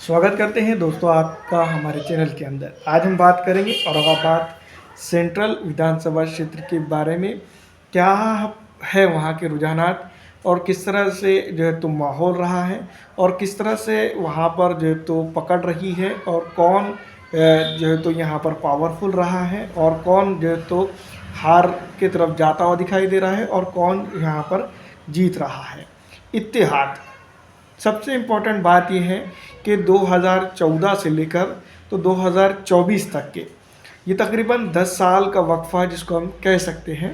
स्वागत करते हैं दोस्तों आपका हमारे चैनल के अंदर। आज हम बात करेंगे औरंगाबाद सेंट्रल विधानसभा क्षेत्र के बारे में। क्या है वहाँ के रुझानात और किस तरह से जो है तो माहौल रहा है और किस तरह से वहाँ पर जो है तो पकड़ रही है और कौन जो है तो यहाँ पर पावरफुल रहा है और कौन जो है तो हार की तरफ जाता हुआ दिखाई दे रहा है और कौन यहाँ पर जीत रहा है। इत्तेहाद सबसे इम्पोर्टेंट बात यह है कि 2014 से लेकर तो 2024 तक के ये तकरीबन 10 साल का वक्फा जिसको हम कह सकते हैं,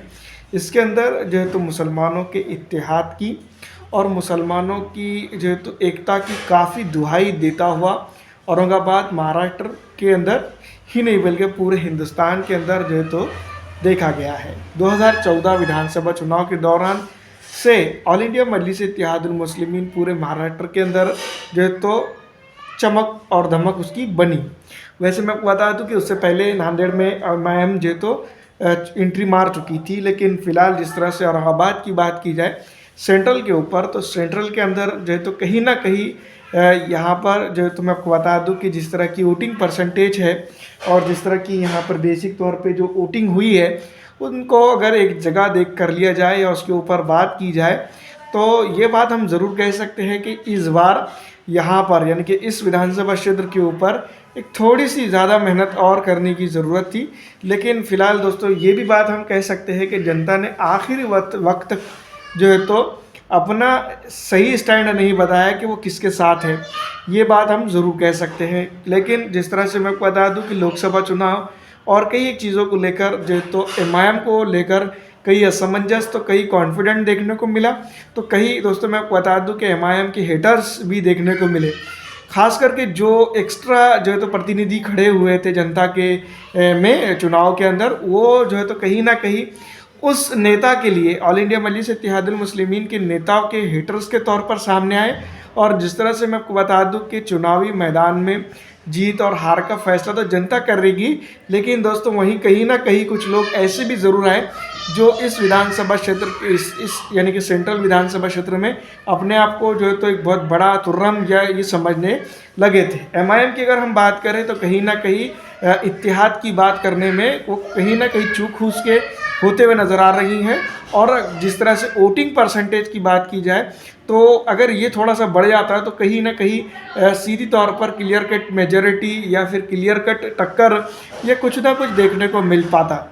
इसके अंदर जो है तो मुसलमानों के इत्तेहाद की और मुसलमानों की जो है तो एकता की काफ़ी दुहाई देता हुआ औरंगाबाद महाराष्ट्र के अंदर ही नहीं बल्कि पूरे हिंदुस्तान के अंदर जो है तो देखा गया है। 2014 विधानसभा चुनाव के दौरान से ऑल इंडिया मजलिस इत्तेहादुल मुस्लिमीन पूरे महाराष्ट्र के अंदर जो है तो चमक और धमक उसकी बनी। वैसे मैं आपको बता दूं कि उससे पहले नांदेड़ में एमआईएम जो तो एंट्री मार चुकी थी, लेकिन फ़िलहाल जिस तरह से औरंगाबाद की बात की जाए सेंट्रल के ऊपर, तो सेंट्रल के अंदर जो है तो कहीं ना कहीं यहाँ पर जो है तो मैं आपको बता दूं कि जिस तरह की वोटिंग परसेंटेज है और जिस तरह की यहाँ पर बेसिक तौर पे जो वोटिंग हुई है उनको अगर एक जगह देख कर लिया जाए या उसके ऊपर बात की जाए तो ये बात हम ज़रूर कह सकते हैं कि इस बार यहाँ पर यानी कि इस विधानसभा क्षेत्र के ऊपर एक थोड़ी सी ज़्यादा मेहनत और करने की ज़रूरत थी। लेकिन फ़िलहाल दोस्तों ये भी बात हम कह सकते हैं कि जनता ने आखिरी वक्त जो है तो अपना सही स्टैंड नहीं बताया कि वो किसके साथ है, ये बात हम ज़रूर कह सकते हैं। लेकिन जिस तरह से मैं बता दूं कि लोकसभा चुनाव और कई एक चीज़ों को लेकर जो तो एमआईएम को लेकर कई असमंजस तो कई कॉन्फिडेंट देखने को मिला, तो कई दोस्तों मैं बता दूं कि एमआईएम के हेटर्स भी देखने को मिले। खास करके जो एक्स्ट्रा जो है तो प्रतिनिधि खड़े हुए थे जनता के में चुनाव के अंदर, वो जो है तो कहीं ना कहीं उस नेता के लिए ऑल इंडिया मजलिस इत्तेहादुल मुस्लिमीन के नेताओं के हेटर्स के तौर पर सामने आए। और जिस तरह से मैं आपको बता दूं कि चुनावी मैदान में जीत और हार का फैसला तो जनता करेगी, लेकिन दोस्तों वहीं कहीं ना कहीं कुछ लोग ऐसे भी ज़रूर आए जो इस विधानसभा क्षेत्र इस यानी कि सेंट्रल विधानसभा क्षेत्र में अपने आप को जो है तो एक बहुत बड़ा तुर्रम या ये समझने लगे थे। एमआईएम की अगर हम बात करें तो कहीं ना कहीं इत्तेहाद की बात करने में वो कहीं ना कहीं चूक उसके होते हुए नज़र आ रही हैं। और जिस तरह से वोटिंग परसेंटेज की बात की जाए तो अगर ये थोड़ा सा बढ़ जाता है तो कहीं ना कहीं सीधी तौर पर क्लियर कट मेजॉरिटी या फिर क्लियर कट टक्कर या कुछ ना कुछ देखने को मिल पाता।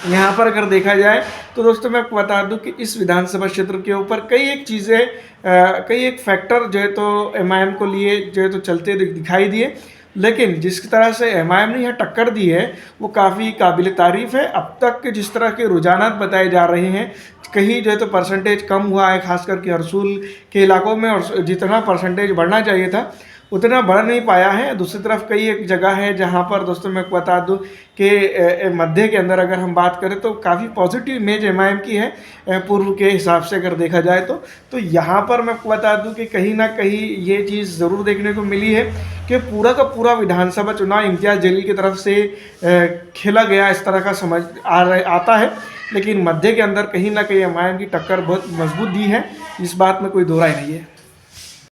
यहाँ पर अगर देखा जाए तो दोस्तों मैं आपको बता दूं कि इस विधानसभा क्षेत्र के ऊपर कई एक चीज़ें कई एक फैक्टर जो है तो एमआईएम को लिए जो है तो चलते दिखाई दिए, लेकिन जिस तरह से एमआईएम ने यहाँ टक्कर दी है वो काफ़ी काबिल तारीफ़ है। अब तक के जिस तरह के रुझानात बताए जा रहे हैं, कहीं जो है तो परसेंटेज कम हुआ है खास करके हरसूल के इलाकों में, और जितना परसेंटेज बढ़ना चाहिए था उतना बढ़ नहीं पाया है। दूसरी तरफ कई एक जगह है जहाँ पर दोस्तों मैं बता दूं कि मध्य के अंदर अगर हम बात करें तो काफ़ी पॉजिटिव इमेज एमआईएम की है पूर्व के हिसाब से अगर देखा जाए तो यहाँ पर मैं बता दूं कि कहीं ना कहीं ये चीज़ ज़रूर देखने को मिली है कि पूरा का पूरा विधानसभा चुनाव इम्तियाज़ जलील की तरफ से खेला गया, इस तरह का समझ आता है। लेकिन मध्य के अंदर कहीं ना कहीं एमआईएम की टक्कर बहुत मजबूत दी है, इस बात में कोई दो राय नहीं है।